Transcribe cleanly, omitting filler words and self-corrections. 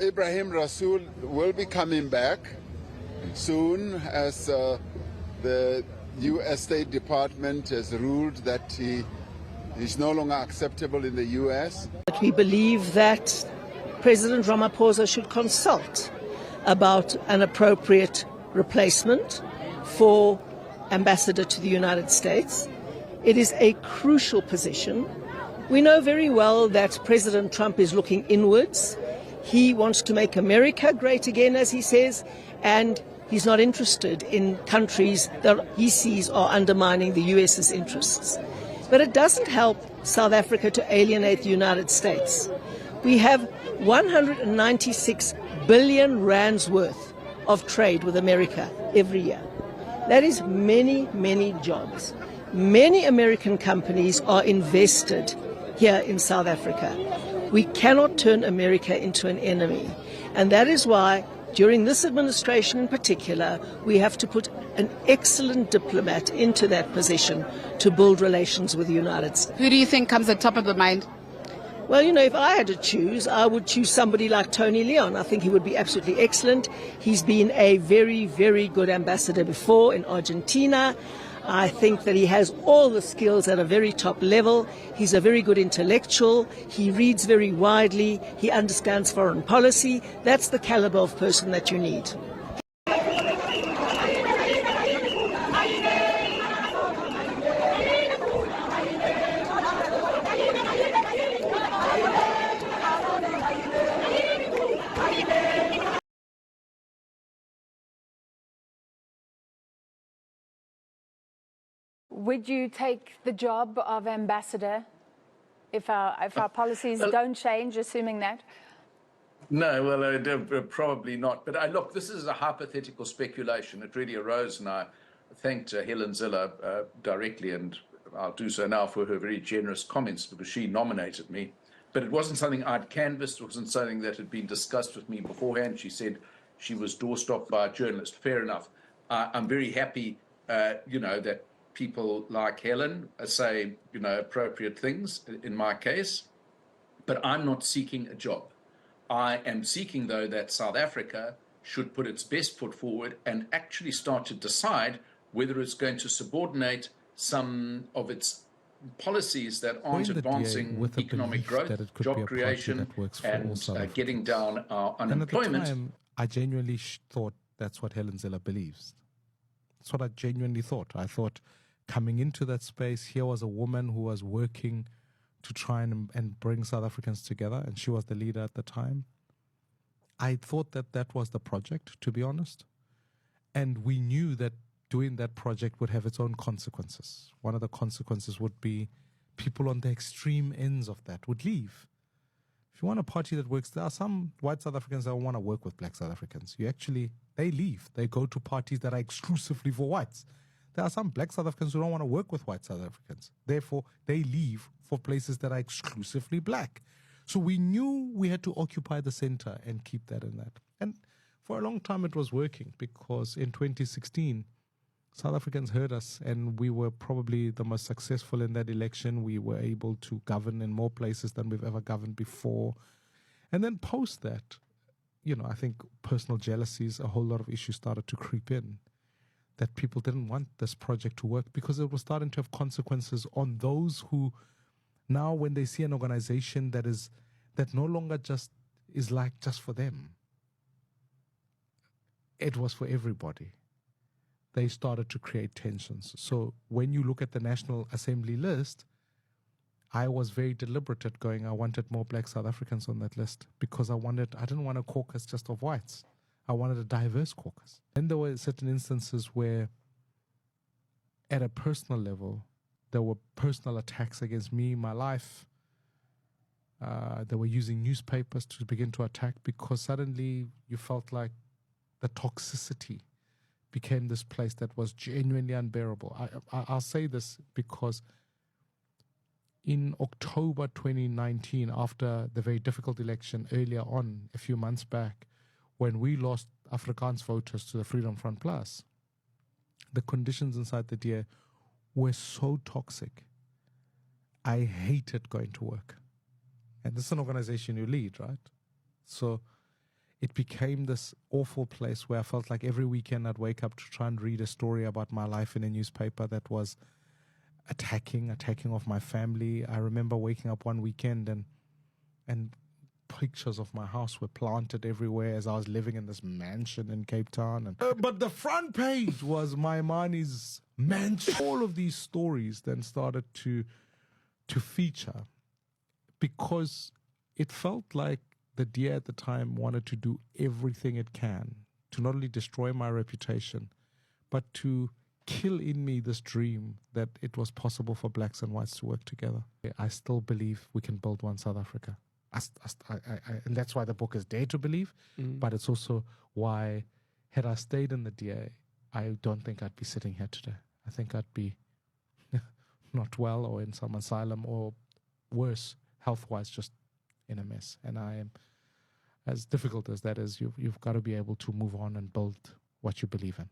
Ibrahim Rasool will be coming back soon, as the U.S. State Department has ruled that he is no longer acceptable in the U.S. But we believe that President Ramaphosa should consult about an appropriate replacement for Ambassador to the United States. It is a crucial position. We know very well that President Trump is looking inwards. He wants to make America great again, as he says, and he's not interested in countries that he sees are undermining the US's interests. But it doesn't help South Africa to alienate the United States. We have 196 billion rands worth of trade with America every year. That is many, many jobs. Many American companies are invested here in South Africa. We cannot turn America into an enemy. And that is why, during this administration in particular, we have to put an excellent diplomat into that position to build relations with the United States. Who do you think comes at top of the mind? Well, you know, if I had to choose, I would choose somebody like Tony Leon. I think he would be absolutely excellent. He's been a very, very good ambassador before in Argentina. I think that he has all the skills at a very top level. He's a very good intellectual. He reads very widely. He understands foreign policy. That's the caliber of person that you need. Would you take the job of ambassador if our policies don't change, assuming that? No, well, probably not. But look, this is a hypothetical speculation. It really arose, and I thanked Helen Zille directly, and I'll do so now for her very generous comments, because she nominated me. But it wasn't something I'd canvassed. It wasn't something that had been discussed with me beforehand. She said she was doorstopped by a journalist. Fair enough. I'm very happy, that people like Helen say, appropriate things in my case, but I'm not seeking a job. I am seeking, though, that South Africa should put its best foot forward and actually start to decide whether it's going to subordinate some of its policies that aren't advancing economic growth, job creation, and getting down our unemployment. And at the time, I genuinely thought that's what Helen Zille believes. That's what I genuinely thought. I thought, coming into that space, here was a woman who was working to try and bring South Africans together, and she was the leader at the time. I thought that was the project, to be honest. And we knew that doing that project would have its own consequences. One of the consequences would be people on the extreme ends of that would leave. If you want a party that works, there are some white South Africans that want to work with black South Africans. They leave. They go to parties that are exclusively for whites. There are some black South Africans who don't want to work with white South Africans. Therefore, they leave for places that are exclusively black. So we knew we had to occupy the center and keep that in that. And for a long time it was working, because in 2016, South Africans heard us, and we were probably the most successful in that election. We were able to govern in more places than we've ever governed before. And then post that, I think personal jealousies, a whole lot of issues started to creep in, that people didn't want this project to work because it was starting to have consequences on those who now, when they see an organization that no longer just for them, it was for everybody, they started to create tensions. So when you look at the National Assembly list, I was very deliberate at going, I wanted more black South Africans on that list, because I didn't want a caucus just of whites. I wanted a diverse caucus. And there were certain instances where, at a personal level, there were personal attacks against me, my life. They were using newspapers to begin to attack, because suddenly you felt like the toxicity became this place that was genuinely unbearable. I'll say this because in October 2019, after the very difficult election earlier on, a few months back, when we lost Afrikaans voters to the Freedom Front Plus, the conditions inside the DA were so toxic. I hated going to work. And this is an organization you lead, right? So it became this awful place where I felt like every weekend I'd wake up to try and read a story about my life in a newspaper that was attacking of my family. I remember waking up one weekend and pictures of my house were planted everywhere as I was living in this mansion in Cape Town. But the front page was Maimani's mansion. All of these stories then started to feature because it felt like the DA at the time wanted to do everything it can to not only destroy my reputation, but to kill in me this dream that it was possible for blacks and whites to work together. I still believe we can build one South Africa. And that's why the book is Dare to Believe, but it's also why, had I stayed in the DA, I don't think I'd be sitting here today. I think I'd be not well or in some asylum or worse, health-wise, just in a mess. And I am, as difficult as that is, you've got to be able to move on and build what you believe in.